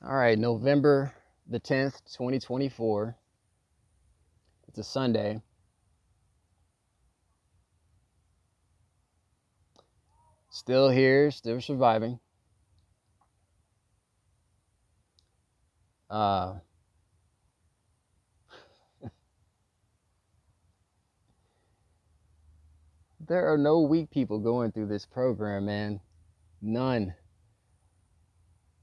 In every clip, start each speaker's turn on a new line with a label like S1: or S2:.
S1: All right, November the 10th, 2024. It's a Sunday. Still here, still surviving. Uh, there are no weak people going through this program, man. None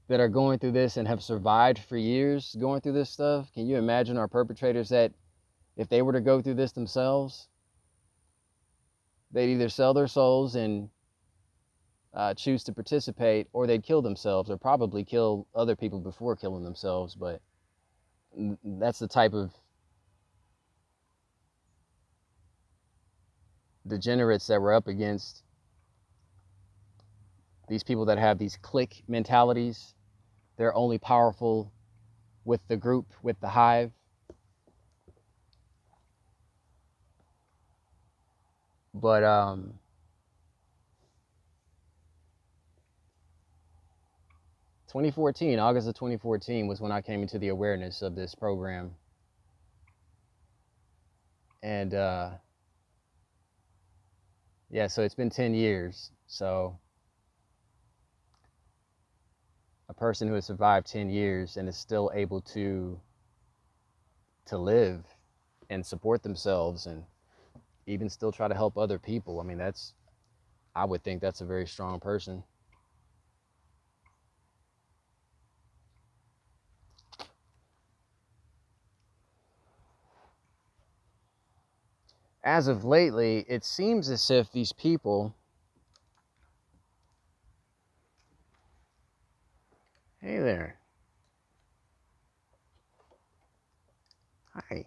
S1: that are going through this and have survived for years going through this stuff. Can you imagine our perpetrators that if they were to go through this themselves, they'd either sell their souls and choose to participate, or they'd kill themselves, or probably kill other people before killing themselves. But that's the type of degenerates that we're up against. These people that have these clique mentalities, they're only powerful with the group, with the hive. But 2014, August of 2014 was when I came into the awareness of this program. And yeah, so it's been 10 years. So a person who has survived 10 years and is still able to live and support themselves and even still try to help other people. I mean, I would think that's a very strong person. As of lately, it seems as if these people, hey there, hi.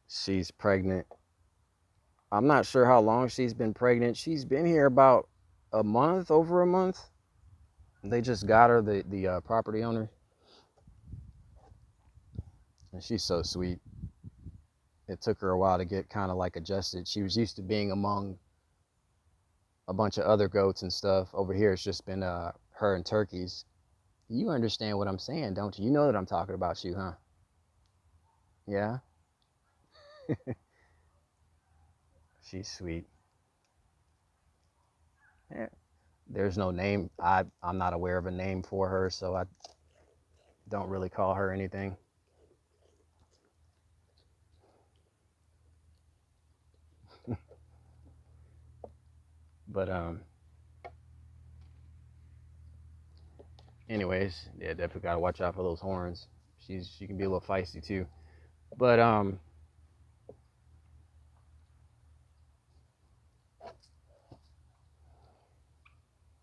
S1: She's pregnant. I'm not sure how long she's been pregnant. She's been here about a month, over a month. They just got her, the property owner, and she's so sweet. It took her a while to get kind of like adjusted. She was used to being among a bunch of other goats and stuff. Over here, it's just been her and turkeys. You understand what I'm saying, don't you? You know that I'm talking about you, huh? Yeah, she's sweet. Yeah. There's no name. I'm not aware of a name for her, so I don't really call her anything. But anyways, yeah, definitely gotta watch out for those horns. She can be a little feisty too. But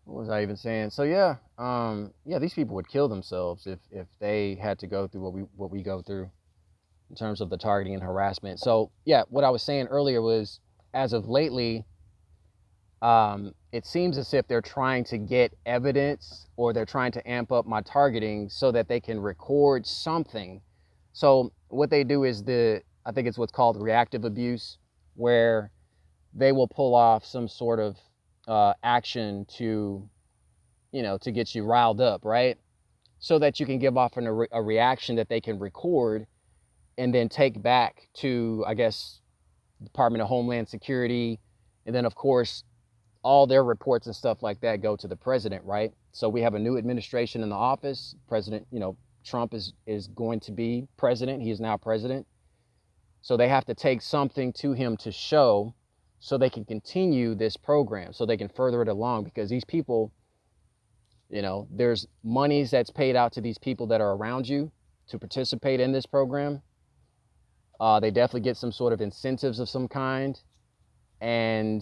S1: what was I even saying? So yeah, yeah, these people would kill themselves if they had to go through what we go through in terms of the targeting and harassment. So yeah, what I was saying earlier was, as of lately, it seems as if they're trying to get evidence, or they're trying to amp up my targeting so that they can record something. So what they do is I think it's what's called reactive abuse, where they will pull off some sort of action to, to get you riled up, right? So that you can give off a reaction that they can record and then take back to, I guess, Department of Homeland Security. And then, of course, all their reports and stuff like that go to the president, right? So we have a new administration in the office. President, Trump is going to be president. He is now president. So they have to take something to him to show, so they can continue this program, so they can further it along, because these people, there's monies that's paid out to these people that are around you to participate in this program. They definitely get some sort of incentives of some kind, and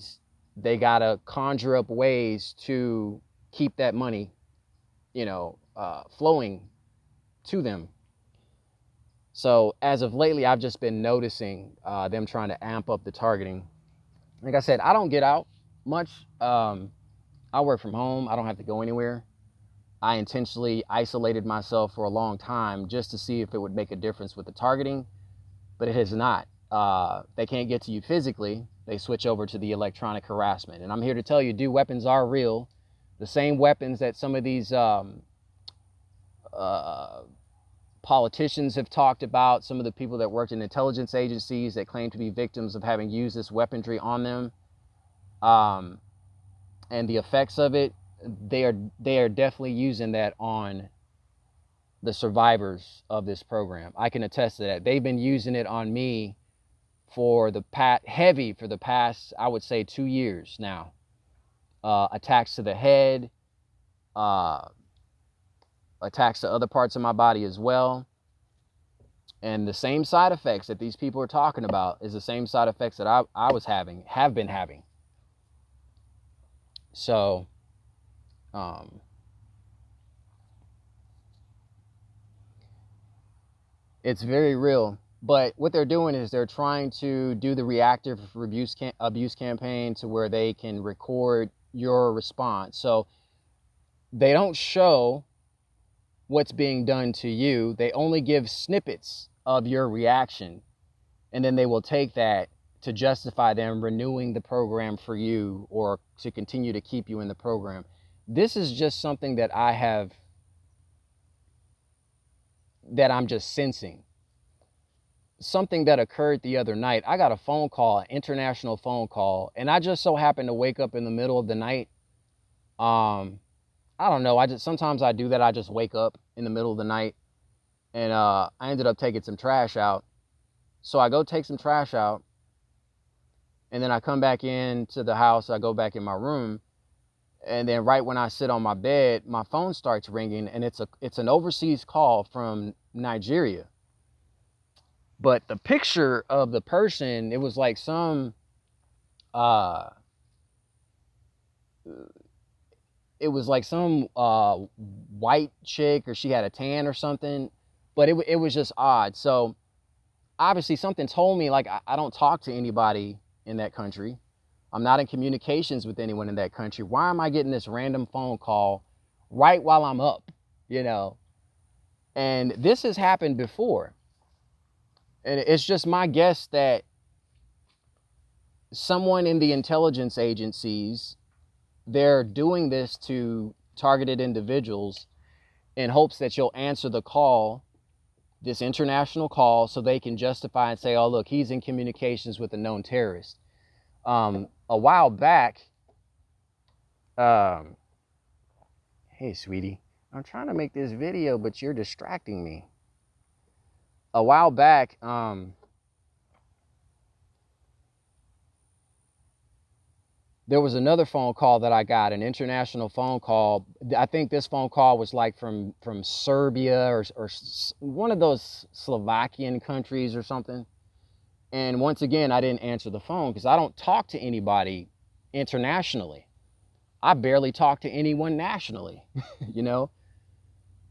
S1: they gotta conjure up ways to keep that money, flowing to them. So as of lately, I've just been noticing them trying to amp up the targeting. Like I said, I don't get out much. I work from home. I don't have to go anywhere. I intentionally isolated myself for a long time just to see if it would make a difference with the targeting, but it has not. They can't get to you physically, they switch over to the electronic harassment. And I'm here to tell you, dude, weapons are real. The same weapons that some of these uh, politicians have talked about, some of the people that worked in intelligence agencies that claim to be victims of having used this weaponry on them, um, and the effects of it, they are definitely using that on the survivors of this program. I can attest to that. They've been using it on me for the past, I would say, 2 years now. Attacks to the head, uh, attacks to other parts of my body as well. And the same side effects that these people are talking about is the same side effects that have been having. So, it's very real. But what they're doing is they're trying to do the reactive abuse campaign to where they can record your response. So they don't show what's being done to you. They only give snippets of your reaction. And then they will take that to justify them renewing the program for you or to continue to keep you in the program. This is just something that I'm just sensing. Something that occurred the other night. I got a phone call, an international phone call, and I just so happened to wake up in the middle of the night. I don't know. Sometimes I do that. I just wake up in the middle of the night, and I ended up taking some trash out. So I go take some trash out, and then I come back into the house. I go back in my room, and then right when I sit on my bed, my phone starts ringing, and it's an overseas call from Nigeria. But the picture of the person, it was like some white chick, or she had a tan or something, but it was just odd. So obviously something told me, like, I don't talk to anybody in that country. I'm not in communications with anyone in that country. Why am I getting this random phone call right while I'm up, you know? And this has happened before. And it's just my guess that someone in the intelligence agencies, they're doing this to targeted individuals in hopes that you'll answer the call, this international call, so they can justify and say, oh, look, he's in communications with a known terrorist. A while back, hey, sweetie, I'm trying to make this video, but you're distracting me. A while back, there was another phone call that I got, an international phone call. I think this phone call was like from Serbia or one of those Slovakian countries or something. And once again, I didn't answer the phone because I don't talk to anybody internationally. I barely talk to anyone nationally, you know?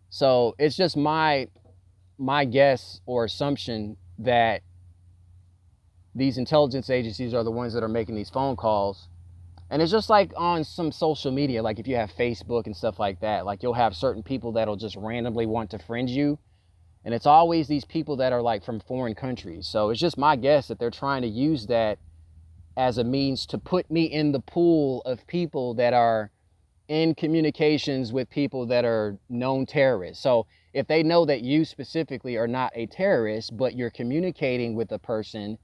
S1: So it's just my guess or assumption that these intelligence agencies are the ones that are making these phone calls. And it's just like on some social media, like if you have Facebook and stuff like that, like you'll have certain people that'll just randomly want to friend you. And it's always these people that are like from foreign countries. So it's just my guess that they're trying to use that as a means to put me in the pool of people that are in communications with people that are known terrorists. So if they know that you specifically are not a terrorist, but you're communicating with a person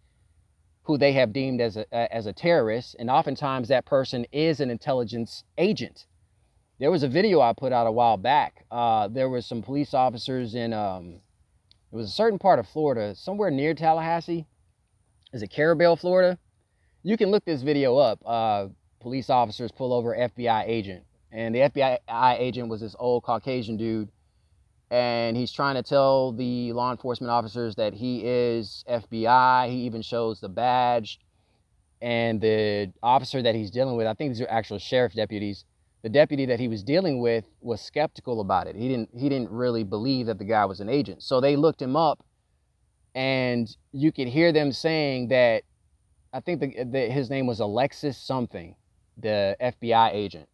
S1: who they have deemed as a terrorist, and oftentimes that person is an intelligence agent. There was a video I put out a while back. There was some police officers in, it was a certain part of Florida, somewhere near Tallahassee. Is it Carabel, Florida? You can look this video up. Police officers pull over FBI agent. And the FBI agent was this old Caucasian dude. And he's trying to tell the law enforcement officers that he is FBI. He even shows the badge. And the officer that he's dealing with, I think these are actual sheriff deputies, the deputy that he was dealing with was skeptical about it. He didn't really believe that the guy was an agent. So they looked him up, and you could hear them saying that, I think his name was Alexis something, the FBI agent.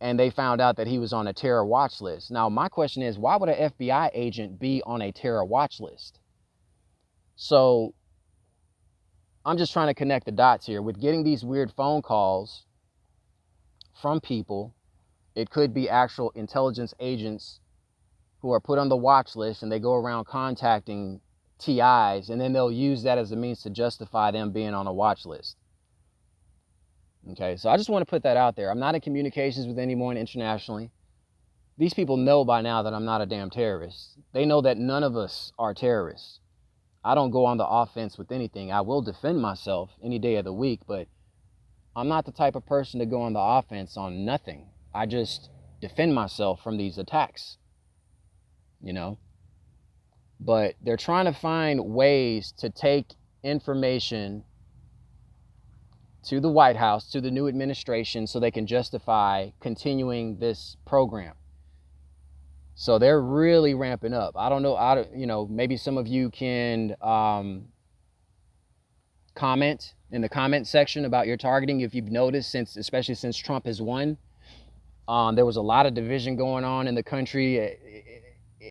S1: And they found out that he was on a terror watch list. Now, my question is, why would an FBI agent be on a terror watch list? So I'm just trying to connect the dots here with getting these weird phone calls from people. It could be actual intelligence agents who are put on the watch list, and they go around contacting TIs, and then they'll use that as a means to justify them being on a watch list. Okay, so I just want to put that out there. I'm not in communications with anyone internationally. These people know by now that I'm not a damn terrorist. They know that none of us are terrorists. I don't go on the offense with anything. I will defend myself any day of the week, but I'm not the type of person to go on the offense on nothing. I just defend myself from these attacks, you know? But they're trying to find ways to take information to the White House, to the new administration, so they can justify continuing this program. So they're really ramping up. I don't know, maybe some of you can comment in the comment section about your targeting if you've noticed, especially since Trump has won. There was a lot of division going on in the country,